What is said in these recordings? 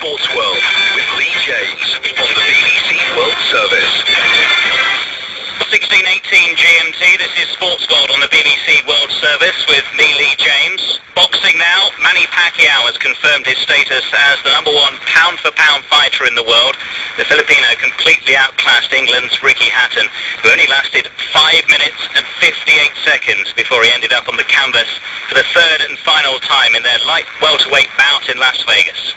sports world with Lee James on the BBC World Service. 16:18 GMT, this is Sports World on the BBC World Service with me, Lee James. Boxing now, Manny Pacquiao has confirmed his status as the #1 pound-for-pound fighter in the world. The Filipino completely outclassed England's Ricky Hatton, who only lasted 5 minutes and 58 seconds before he ended up on the canvas for the third and final time in their light welterweight bout in Las Vegas.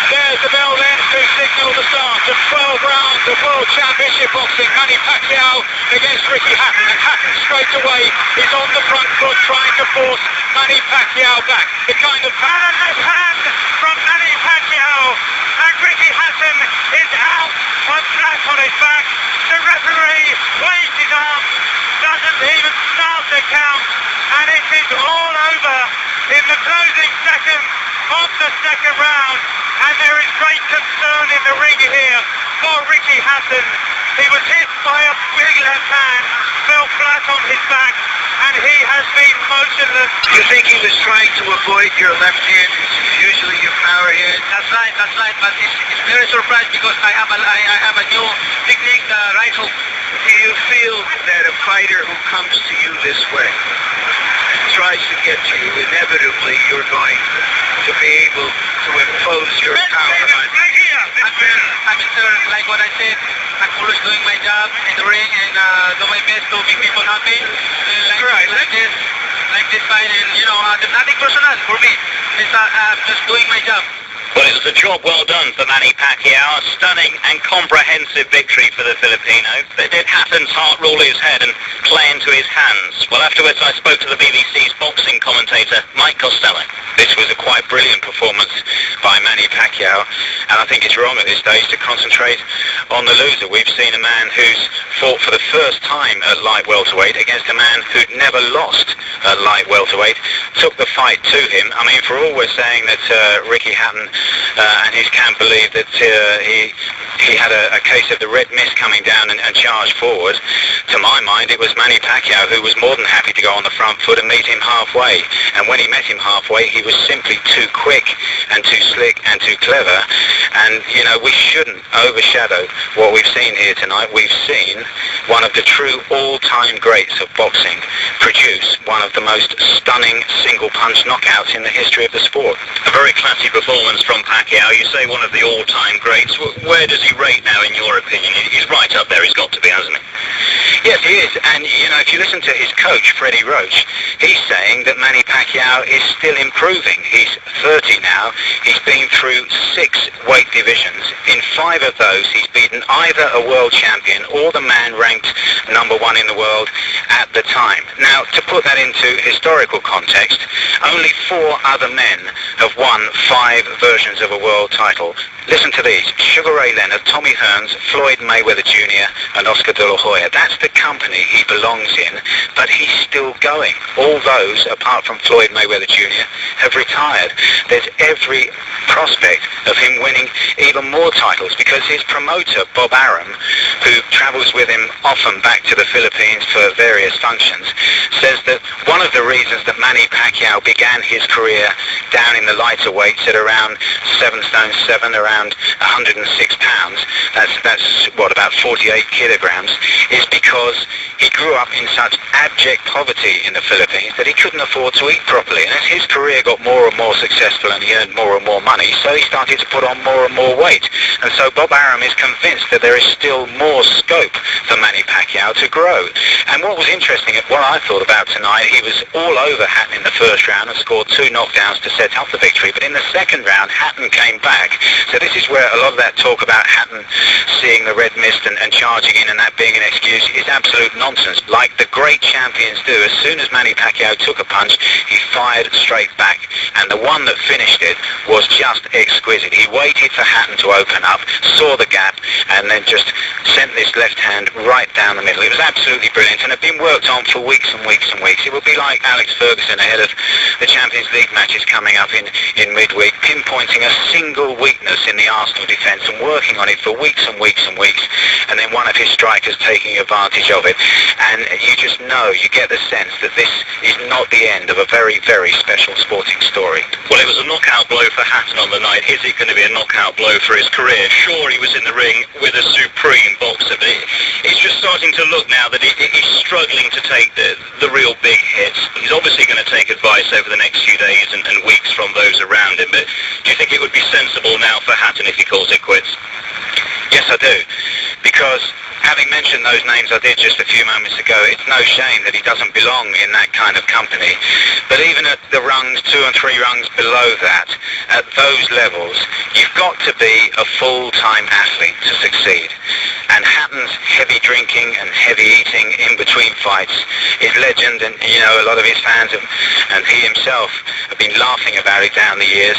There's the bell then to signal the start of 12 rounds of World Championship boxing. Manny Pacquiao against Ricky Hatton, and Hatton straight away is on the front foot trying to force Manny Pacquiao back. The kind of left hand from Manny Pacquiao, and Ricky Hatton is out on flat on his back. The referee waves his arm, doesn't even start the count, and it is all over in the closing seconds of the second round. And there is great concern in the ring here for Ricky Hatton. He was hit by a big left hand, fell flat on his back, and he has been motionless. You think he was trying to avoid your left hand? Usually your power hand. That's right. But it's very surprised because I have a new technique, the right hook. Do you feel that a fighter who comes to you this way and tries to get to you, inevitably you're going to be able to impose your power on him? I mean, sir, like what I said, I'm always doing my job in the ring and do my best to make people happy. Like this fight, and there's nothing personal for me. I'm just doing my job. Well, it was a job well done for Manny Pacquiao. A stunning and comprehensive victory for the Filipino. But did Hatton's heart rule his head and play into his hands? Well, afterwards I spoke to the BBC's boxing commentator, Mike Costello. This was a quite brilliant performance by Manny Pacquiao, and I think it's wrong at this stage to concentrate on the loser. We've seen a man who's fought for the first time at light welterweight against a man who'd never lost at light welterweight, took the fight to him. I mean, for all we're saying that Ricky Hatton and his camp believe that he had a case of the red mist coming down and charged forward, to my mind it was Manny Pacquiao who was more than happy to go on the front foot and meet him halfway. And when he met him halfway, he was simply too quick and too slick and too clever. And, we shouldn't overshadow what we've seen here tonight. We've seen one of the true all-time greats of boxing produce one of the most stunning single-punch knockouts in the history of the sport. A very classy performance from Pacquiao. You say one of the all-time greats. Where does he rate now, in your opinion? He's right up there. He's got to be, hasn't he? Yes, he is. And, if you listen to his coach, Freddie Roach, he's saying that Manny Pacquiao is still improving. He's 30 now. He's been through 6 weight divisions. In 5 of those, he's beaten either a world champion or the man ranked #1 in the world at the time. Now, to put that into historical context, only 4 other men have won 5 versions of a world title. Listen to these: Sugar Ray Leonard, Tommy Hearns, Floyd Mayweather Jr. and Oscar De La Hoya. That's the company he belongs in, but he's still going. All those, apart from Floyd Mayweather Jr., have retired. There's every prospect of him winning even more titles because his promoter, Bob Arum, who travels with him often back to the Philippines for various functions, says that one of the reasons that Manny Pacquiao began his career down in the lighter weights at around 7 stone 7, around 106 pounds, that's what, about 48 kilograms, is because he grew up in such abject poverty in the Philippines that he couldn't afford to eat properly. And as his career got more and more successful and he earned more and more money, so he started to put on more and more weight. And so Bob Arum is convinced that there is still more scope for Manny Pacquiao to grow. And what was interesting, what I thought about tonight, he was all over Hatton in the first round and scored 2 knockdowns to set up the victory. But in the second round, Hatton came back. So this is where a lot of that talk about Hatton seeing the red mist and charging in and that being an excuse is absolute nonsense. Like the great champions do, as soon as Manny Pacquiao took a punch, he fired straight back. And the one that finished it was just exquisite. He waited for Hatton to open up, saw the gap, and then just sent this left hand right down the middle. It was absolutely brilliant and had been worked on for weeks and weeks and weeks. It would be like Alex Ferguson ahead of the Champions League matches coming up in midweek, pinpointing a single weakness in the Arsenal defence and working on it for weeks and weeks and weeks, and then one of his strikers taking advantage of it. And you just know, you get the sense that this is not the end of a very, very special sporting story. Well, it was a knockout blow for Hatton on the night. Is it going to be a knockout blow for his career? Sure, he was in the ring with a supreme boxer, but it's just starting to look now that he's struggling to take the real big hits. He's obviously going to take advice over the next few days and weeks from those around him, but do you think it would be sensible now for Hatton if he calls it quits? Yes, I do. Because having mentioned those names I did just a few moments ago, it's no shame that he doesn't belong in that kind of company. But even at the rungs, 2 and 3 rungs below that, at those levels, you've got to be a full-time athlete to succeed. And Hatton's heavy drinking and heavy eating in between fights is legend, and you know, a lot of his fans and he himself have been laughing about it down the years.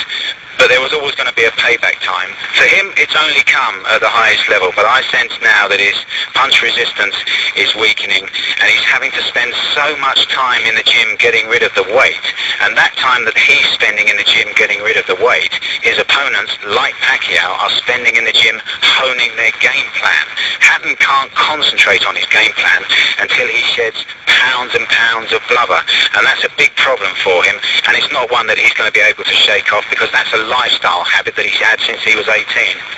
But there was always going to be a payback time. For him, it's only come at the highest level, but I sense now that his punch resistance is weakening, and he's having to spend so much time in the gym getting rid of the weight, and that time that he's spending in the gym getting rid of the weight, his opponents, like Pacquiao, are spending in the gym honing their game plan. Hatton can't concentrate on his game plan until he sheds pounds and pounds of blubber, and that's a big problem for him, and it's not one that he's going to be able to shake off, because that's a lifestyle habit that he's had since he was 18.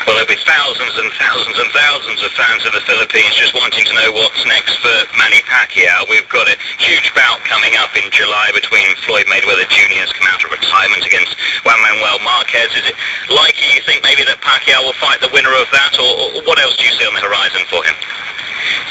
Well, there'll be thousands and thousands and thousands of fans of the Philippines just wanting to know what's next for Manny Pacquiao. We've got a huge bout coming up in July between Floyd Mayweather Jr.'s come out of retirement against Juan Manuel Marquez. Is it likely, you think, maybe that Pacquiao will fight the winner of that, or what else do you see on the horizon for him?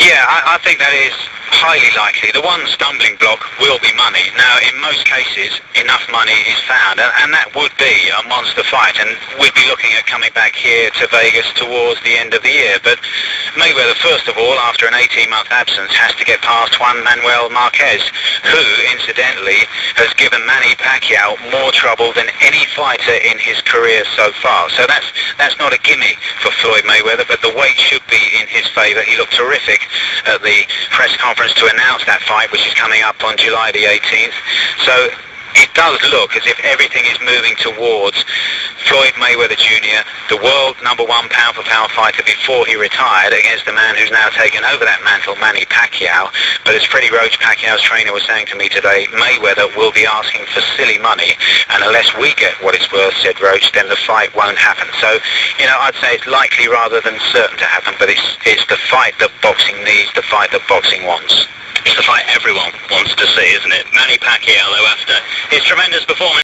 Yeah, I think that is highly likely. The one stumbling block will be money. Now, in most cases, enough money is found, and that would be a monster fight, and we'd be looking at coming back here to Vegas towards the end of the year. But Mayweather, first of all, after an 18-month absence, has to get past Juan Manuel Marquez, who, incidentally, has given Manny Pacquiao more trouble than any fighter in his career so far. So that's not a gimme for Floyd Mayweather, but the weight should be in his favour. He looked terrific at the press conference to announce that fight, which is coming up on July the 18th. So it does look as if everything is moving towards Floyd Mayweather Jr., the world #1 pound-for-pound fighter before he retired, against the man who's now taken over that mantle, Manny Pacquiao. But as Freddie Roach, Pacquiao's trainer, was saying to me today, Mayweather will be asking for silly money, and unless we get what it's worth, said Roach, then the fight won't happen. So, you know, I'd say it's likely rather than certain to happen, but it's the fight that boxing needs, the fight that boxing wants. It's the fight everyone wants to see, isn't it? Manny Pacquiao, though, after his tremendous performance